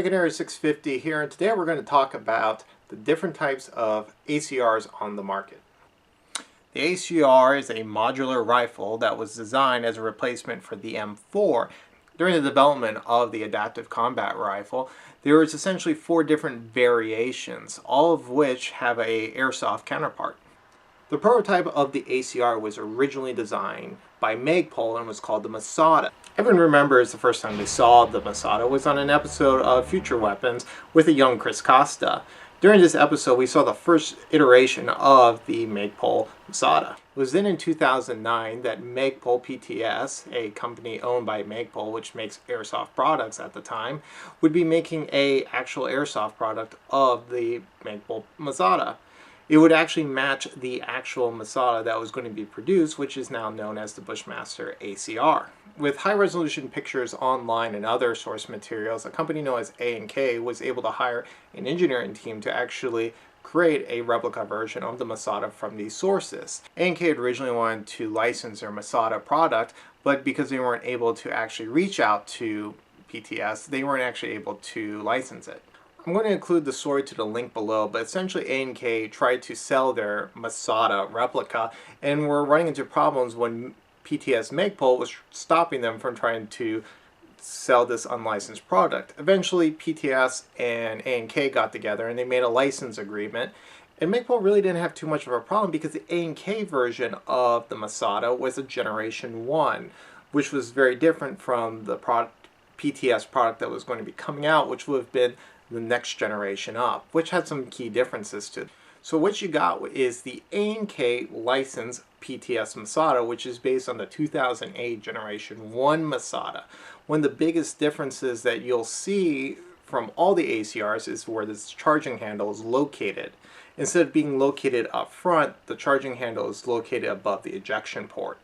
Big Area 650 here, and today we're going to talk about the different types of ACRs on the market. The ACR is a modular rifle that was designed as a replacement for the M4. During the development of the adaptive combat rifle, there was essentially 4 different variations, all of which have a airsoft counterpart. The prototype of the ACR was originally designed by Magpul and was called the Masada. Everyone remembers the first time they saw the Masada was on an episode of Future Weapons with a young Chris Costa. During this episode, we saw the first iteration of the Magpul Masada. It was then in 2009 that Magpul PTS, a company owned by Magpul which makes airsoft products at the time, would be making an actual airsoft product of the Magpul Masada. It would actually match the actual Masada that was going to be produced, which is now known as the Bushmaster ACR. With high-resolution pictures online and other source materials, a company known as A&K was able to hire an engineering team to actually create a replica version of the Masada from these sources. A&K had originally wanted to license their Masada product, but because they weren't able to actually reach out to PTS, they weren't actually able to license it. I'm going to include the story to the link below, but essentially A&K tried to sell their Masada replica and were running into problems when PTS Magpul was stopping them from trying to sell this unlicensed product. Eventually PTS and A&K got together and they made a license agreement, and Magpul really didn't have too much of a problem because the A&K version of the Masada was a Generation 1, which was very different from the PTS product that was going to be coming out, which would have been the next generation up, which had some key differences to it. So what you got is the A&K licensed PTS Masada, which is based on the 2008 Generation 1 Masada. One of the biggest differences that you'll see from all the ACRs is where this charging handle is located. Instead of being located up front, the charging handle is located above the ejection port.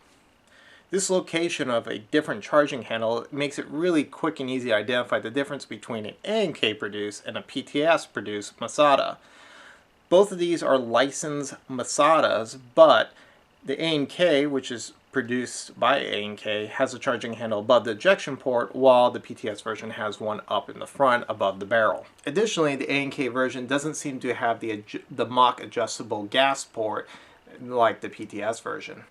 This location of a different charging handle makes it really quick and easy to identify the difference between an A&K produced and a PTS produced Masada. Both of these are licensed Masadas, but the A&K, which is produced by A&K, has a charging handle above the ejection port, while the PTS version has one up in the front above the barrel. Additionally, the A&K version doesn't seem to have the Mach adjustable gas port like the PTS version.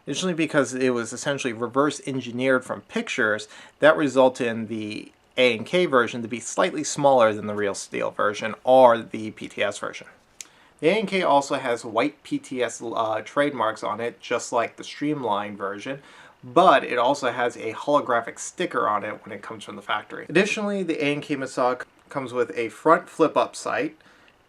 Additionally, because it was essentially reverse engineered from pictures, that resulted in the A&K version to be slightly smaller than the real steel version or the PTS version. The A&K also has white PTS trademarks on it, just like the Streamline version, but it also has a holographic sticker on it when it comes from the factory. Additionally, the A&K Masada comes with a front flip-up sight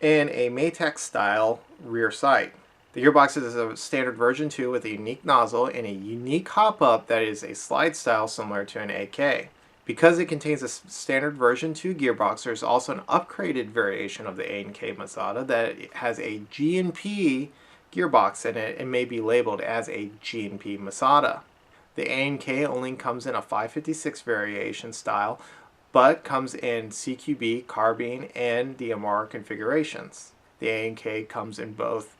and a Maytag style rear sight. The gearbox is a standard version 2 with a unique nozzle and a unique hop-up that is a slide style similar to an AK. Because it contains a standard version 2 gearbox, there's also an upgraded variation of the A&K Masada that has a G&P gearbox in it and may be labeled as a G&P Masada. The A&K only comes in a 556 variation style, but comes in CQB, carbine, and DMR configurations. The A&K comes in both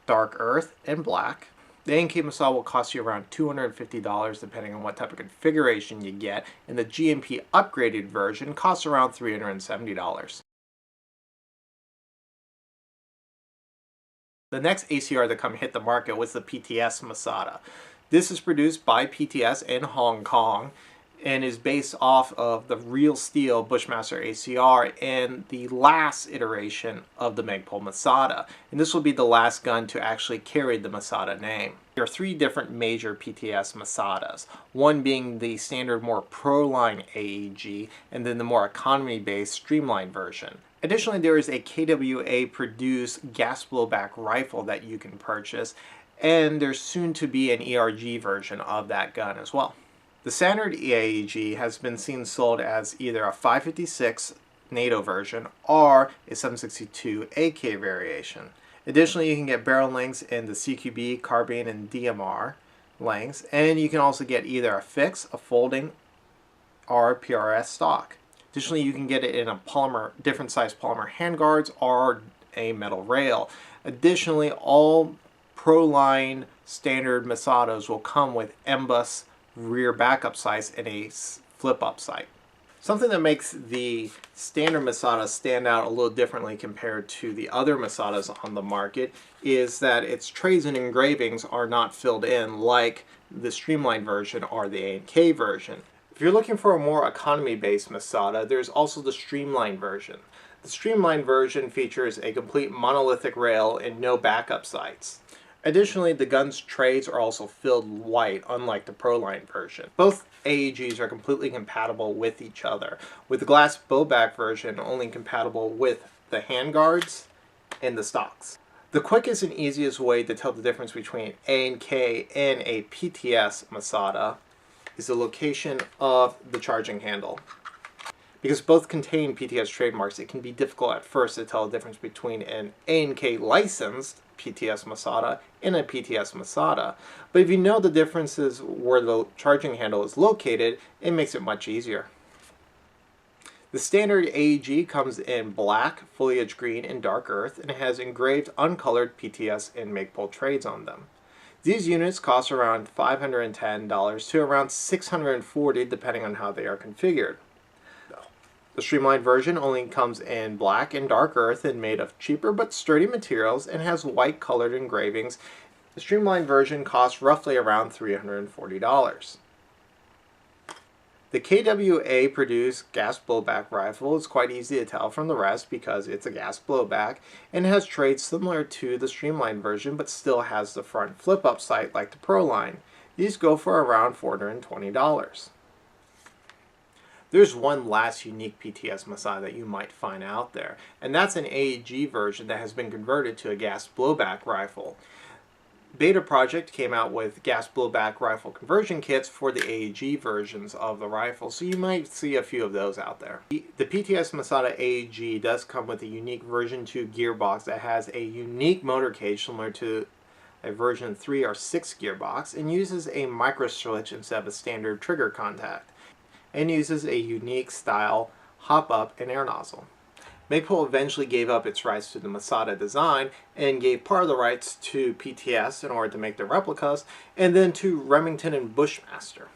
dark earth and black. The A&K Masada will cost you around $250 depending on what type of configuration you get, and the G&P upgraded version costs around $370. The next ACR that hit the market was the PTS Masada. This is produced by PTS in Hong Kong and is based off of the real steel Bushmaster ACR and the last iteration of the Magpul Masada. And this will be the last gun to actually carry the Masada name. There are 3 different major PTS Masadas, one being the standard more pro-line AEG and then the more economy-based Streamline version. Additionally, there is a KWA produced gas blowback rifle that you can purchase, and there's soon to be an ERG version of that gun as well. The standard AEG has been seen sold as either a 556 NATO version or a 762 AK variation. Additionally, you can get barrel lengths in the CQB, carbine, and DMR lengths, and you can also get either a fixed, a folding, or a PRS stock. Additionally, you can get it in a different size polymer handguards or a metal rail. Additionally, all Pro-Line standard Masadas will come with MBUS rear backup sights and a flip-up sight. Something that makes the standard Masada stand out a little differently compared to the other Masadas on the market is that its trays and engravings are not filled in like the streamlined version or the A&K version. If you're looking for a more economy-based Masada, there's also the streamlined version. The streamlined version features a complete monolithic rail and no backup sights. Additionally, the gun's trays are also filled white, unlike the Proline version. Both AEGs are completely compatible with each other, with the glass bowback version only compatible with the handguards and the stocks. The quickest and easiest way to tell the difference between A&K and a PTS Masada is the location of the charging handle. Because both contain PTS trademarks, it can be difficult at first to tell the difference between an A&K licensed PTS Masada and a PTS Masada. But if you know the differences where the charging handle is located, it makes it much easier. The standard AEG comes in black, foliage green, and dark earth, and it has engraved uncolored PTS and make-pull trades on them. These units cost around $510 to around $640 depending on how they are configured. The streamlined version only comes in black and dark earth and made of cheaper but sturdy materials and has white colored engravings. The streamlined version costs roughly around $340. The KWA produced gas blowback rifle is quite easy to tell from the rest because it's a gas blowback and has traits similar to the streamlined version but still has the front flip-up sight like the Proline. These go for around $420. There's one last unique PTS Masada that you might find out there, and that's an AEG version that has been converted to a gas blowback rifle. Beta Project came out with gas blowback rifle conversion kits for the AEG versions of the rifle, so you might see a few of those out there. The PTS Masada AEG does come with a unique version 2 gearbox that has a unique motor cage similar to a version 3 or 6 gearbox and uses a micro switch instead of a standard trigger contact, and uses a unique style hop-up and air nozzle. Make-pull eventually gave up its rights to the Masada design and gave part of the rights to PTS in order to make the replicas, and then to Remington and Bushmaster.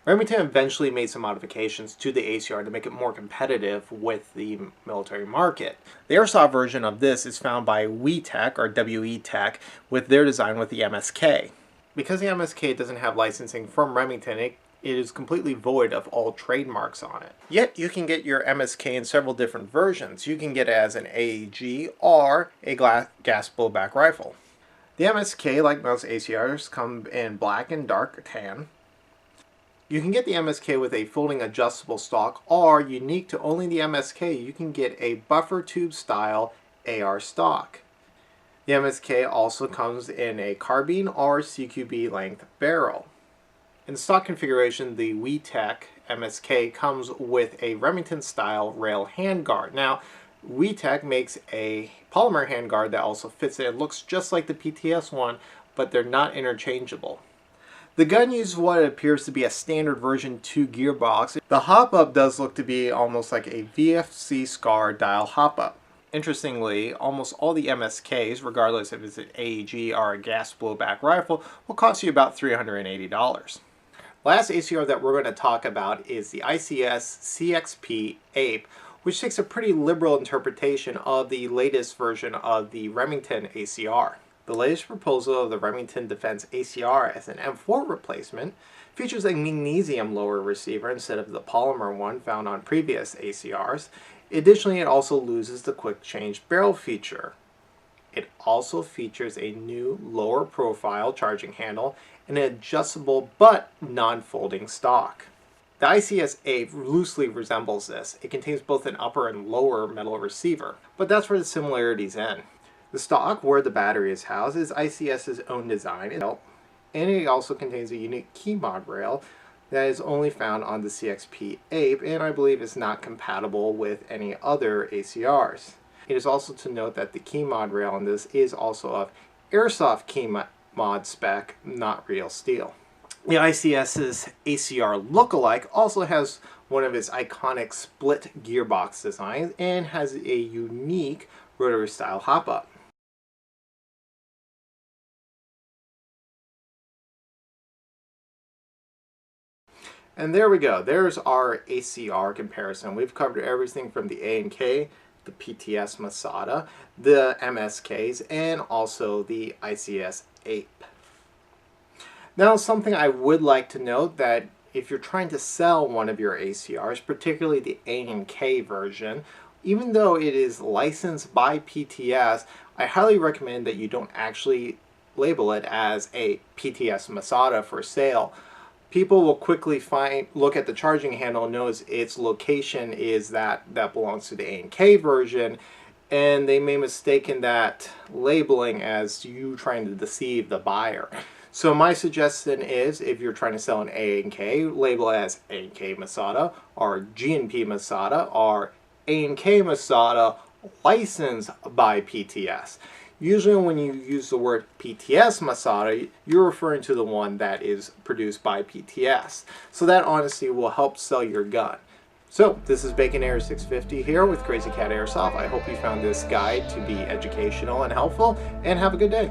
Remington eventually made some modifications to the ACR to make it more competitive with the military market. The Airsoft version of this is found by WeTech or WeTech with their design with the MSK. Because the MSK doesn't have licensing from Remington, it is completely void of all trademarks on it. Yet you can get your MSK in several different versions. You can get it as an AEG or a gas blowback rifle. The MSK, like most ACRs, come in black and dark tan. You can get the MSK with a folding adjustable stock, or unique to only the MSK, you can get a buffer tube style AR stock. The MSK also comes in a carbine or CQB length barrel. In stock configuration, the WeTech MSK comes with a Remington-style rail handguard. Now, WeTech makes a polymer handguard that also fits it. It looks just like the PTS one, but they're not interchangeable. The gun uses what appears to be a standard version 2 gearbox. The hop-up does look to be almost like a VFC SCAR dial hop-up. Interestingly, almost all the MSKs, regardless if it's an AEG or a gas blowback rifle, will cost you about $380. Last ACR that we're going to talk about is the ICS CXP-APE, which takes a pretty liberal interpretation of the latest version of the Remington ACR. The latest proposal of the Remington Defense ACR as an M4 replacement features a magnesium lower receiver instead of the polymer one found on previous ACRs. Additionally, it also loses the quick change barrel feature. It also features a new lower profile charging handle and an adjustable but non-folding stock. The ICS-APE loosely resembles this. It contains both an upper and lower metal receiver, but that's where the similarities end. The stock, where the battery is housed, is ICS's own design, and it also contains a unique key mod rail that is only found on the CXP-APE, and I believe is not compatible with any other ACRs. It is also to note that the key mod rail on this is also of Airsoft key mod spec, not real steel. The ICS's ACR lookalike also has one of its iconic split gearbox designs and has a unique rotary style hop-up. And there we go. There's our ACR comparison. We've covered everything from the A&K, the PTS Masada, the MSKs, and also the ICS-APE. Now, something I would like to note that if you're trying to sell one of your ACRs, particularly the A&K version, even though it is licensed by PTS, I highly recommend that you don't actually label it as a PTS Masada for sale. People will quickly look at the charging handle and notice its location is that belongs to the A&K version, and they may mistaken that labeling as you trying to deceive the buyer. So my suggestion is, if you're trying to sell an A&K, label it as A&K Masada or G&P Masada or A&K Masada licensed by PTS. Usually when you use the word PTS Masada, you're referring to the one that is produced by PTS. So that honestly will help sell your gun. So this is Bacon Air 650 here with Crazy Cat Airsoft. I hope you found this guide to be educational and helpful, and have a good day.